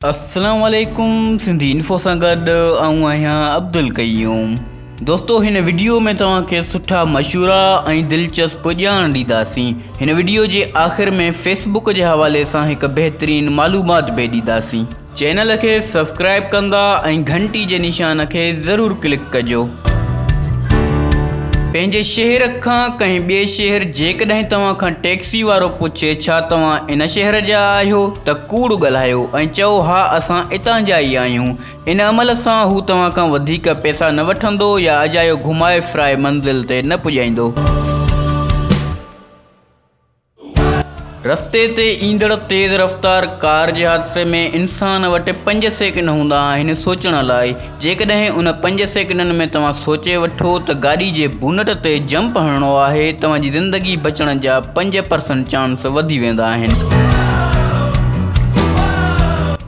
अस्सलाम वालेकुम सिंधी इन्फो सां गॾु आऊं आहियां अब्दुल कयूम। दोस्तो हिन वीडियो में तव्हांखे सुठा मशवरा ऐं दिलचस्प ॼाण ॾींदासीं। हिन वीडियो जे आख़िर में फेसबुक जे हवाले सां हिकु बहितरीन मालूमात बि ॾींदासीं। चैनल खे सब्सक्राइब कंदा ऐं घंटी जे निशान खे ज़रूरु क्लिक कजो। पंहिंजे शहर खां कंहिं ॿिए शहर जेकॾहिं तव्हां खां टैक्सी वारो पुछे छा तव्हां इन शहर जा आहियो त कूड़ ॻाल्हायो ऐं चओ हा असां इतां जा ई आहियूं। इन अमल सां हू तव्हां खां वधीक पैसा न वठंदो या अजायो घुमाए फिराए मंज़िल ते न पुॼाईंदो। रस्ते ते ईंदड़ तेज़ रफ़्तार कार जे हादसे में इंसान वटि 5 सेकंड हूंदा आहिनि सोचण लाइ। जेकॾहिं उन 5 सेकंडनि में तव्हां सोचे वठो त गाॾी जे बोनट ते जंप हणणो आहे, तव्हांजी ज़िंदगी बचण जा 5% चांस वधी वेंदा आहिनि।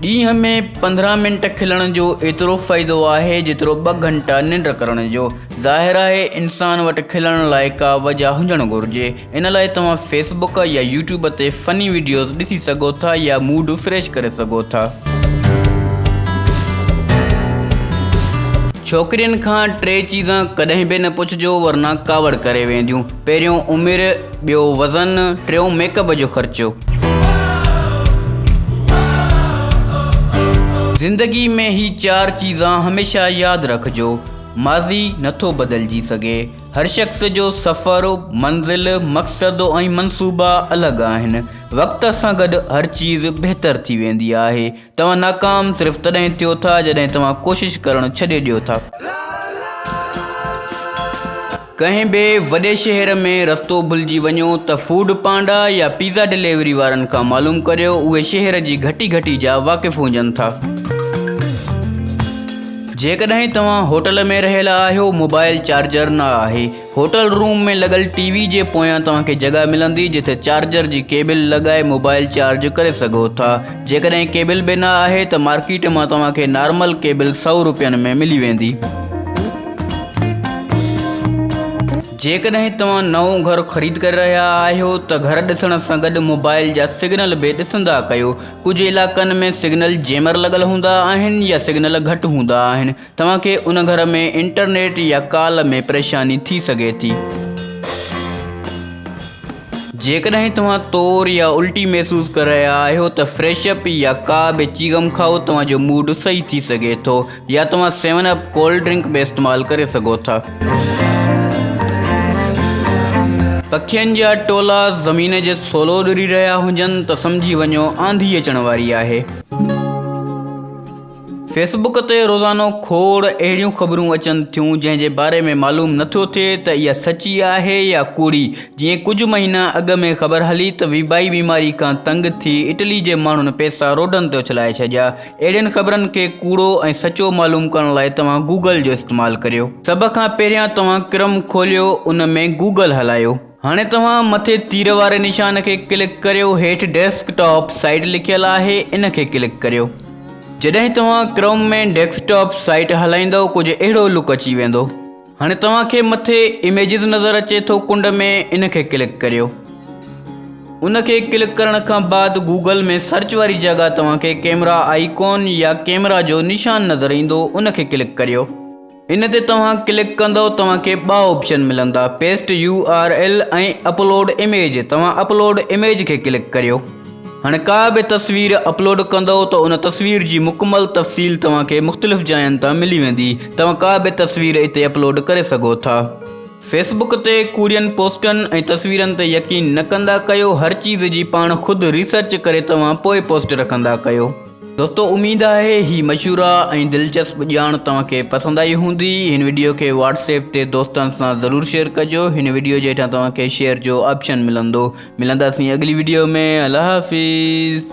ॾींहं में 15 मिंट खिलण जो एतिरो फ़ाइदो आहे जेतिरो 2 घंटा निंड करण जो। ज़ाहिर आहे इंसान वटि खिलण लाइ का वजह हुजणु घुरिजे। इन लाइ तव्हां फेसबुक या यूट्यूब ते फ़नी वीडियोज़ ॾिसी सघो था या मूड फ्रेश करे सघो था। छोकिरियुनि खां 3 चीज़ां कॾहिं बि न पुछिजो वरना कावड़ करे वेंदियूं। पहिरियों उमिरि, ॿियो वज़न, टियों मेकअप जो ख़र्चो। ज़िंदगी में ही 4 चीज़ां हमेशा यादि रखिजो। माज़ी नथो बदिलजी सघे। हर शख़्स जो सफ़रु, मंज़िल, मक़सदु ऐं मनसूबा अलॻि आहिनि। वक़्त सां गॾु हर चीज़ बहितर थी वेंदी आहे। तव्हां नाकाम सिर्फ़ु तॾहिं थियो था जॾहिं तव्हां कोशिशि करणु छॾे ॾियो था। कंहिं बि वॾे शहर में रस्तो भुलिजी वञो त फूड पांडा या पिज़्ज़ा डिलीवरी वारनि खां मालूम करियो। उहे शहर जी घटी जा वाक़िफ़ हुजनि था। जेकॾहिं तव्हां होटल में रहियल आहियो, मोबाइल चार्जर न आहे। होटल रूम में लॻल टीवी जे पोयां तव्हांखे जॻह मिलंदी जिथे चार्जर जी केबल लॻाए मोबाइल चार्ज करे सघो था। जेकॾहिं केबल बि न आहे त मार्केट मां तव्हांखे नॉर्मल केबल 100 रुपयनि में मिली वेंदी। जेकॾहिं तव्हां नओं घरु ख़रीद करे रहिया आहियो त घर ॾिसण सां गॾु मोबाइल जा सिग्नल बि ॾिसंदा कयो। कुझु इलाइक़नि में सिग्नल जैमर लॻल हूंदा आहिनि या सिग्नल घटि हूंदा आहिनि। तव्हांखे उन घर में इंटरनेट या कॉल में परेशानी थी सघे थी। जेकॾहिं तव्हां तौर या उल्टी महसूस करे रहिया आहियो त फ्रेशअप या का बि चीगम खाओ, तव्हांजो मूड सही थी सघे थो। या तव्हां 7 अप कोल्ड ड्रिंक बि इस्तेमालु करे सघो था। पखियुनि जा टोला ज़मीन जे सोलो ॾुरी रहिया हुजनि त सम्झी वञो आंधी अचण वारी आहे। फेसबुक ते रोज़ानो खोड़ अहिड़ियूं ख़बरूं अचनि थियूं जंहिंजे बारे में मालूम नथो थिए त इहा सची आहे या कूड़ी। जीअं कुझु महीना अॻु में ख़बर हली त वीबाई बीमारी खां तंग थी इटली जे माण्हुनि पैसा रोडनि ते उछलाए छॾिया। अहिड़ियुनि ख़बरनि खे कूड़ो ऐं सचो मालूम करण लाइ तव्हां गूगल जो इस्तेमालु करियो। सभ खां पहिरियां तव्हां क्रम खोलियो, उन में गूगल हलायो। हाणे तव्हां मथे तीर वारे निशान खे क्लिक करियो। हेठि डेस्कटॉप साइट लिखियलु आहे, इन खे क्लिक करियो। जॾहिं तव्हां क्रोम में डेस्कटॉप साइट हलाईंदव कुझु अहिड़ो लुक अची वेंदो। हाणे तव्हांखे मथे इमेजिस नज़र अचे थो कुंड में, इन खे क्लिक करियो। उन खे क्लिक करण खां बाद गूगल में सर्च वारी जॻह तव्हांखे कैमरा आइकॉन या कैमरा जो निशान नज़र ईंदो, उन खे क्लिक करियो। इन ते तव्हां क्लिक कंदव तव्हांखे 2 ऑप्शन मिलंदा, पेस्ट URL ऐं अपलोड इमेज। तव्हां अपलोड इमेज खे क्लिक करियो। हाणे का बि तस्वीर अपलोड कंदव त उन तस्वीर जी मुकमल तफ़सील तव्हांखे मुख़्तलिफ़ जायुनि तां मिली वेंदी। तव्हां का बि तस्वीर इते अपलोड करे सघो था। फेसबुक ते कूड़ियुनि पोस्टनि ऐं तस्वीरनि ते यकीन न कंदा कयो। हर चीज़ जी पाण ख़ुदि रिसर्च करे तव्हां पोइ पोस्ट रखंदा कयो। दोस्तो उम्मीद आहे ही मशहूरा ऐं दिलचस्प ॼाण तव्हांखे पसंदि आई हूंदी। हिन वीडियो खे व्हाट्सएप ते दोस्तनि सां ज़रूरु शेयर कजो। हिन वीडियो जे हेठां तव्हांखे शेयर जो ऑप्शन मिलंदो। मिलंदासीं अगली वीडियो में। अल्लाह हाफ़िज़।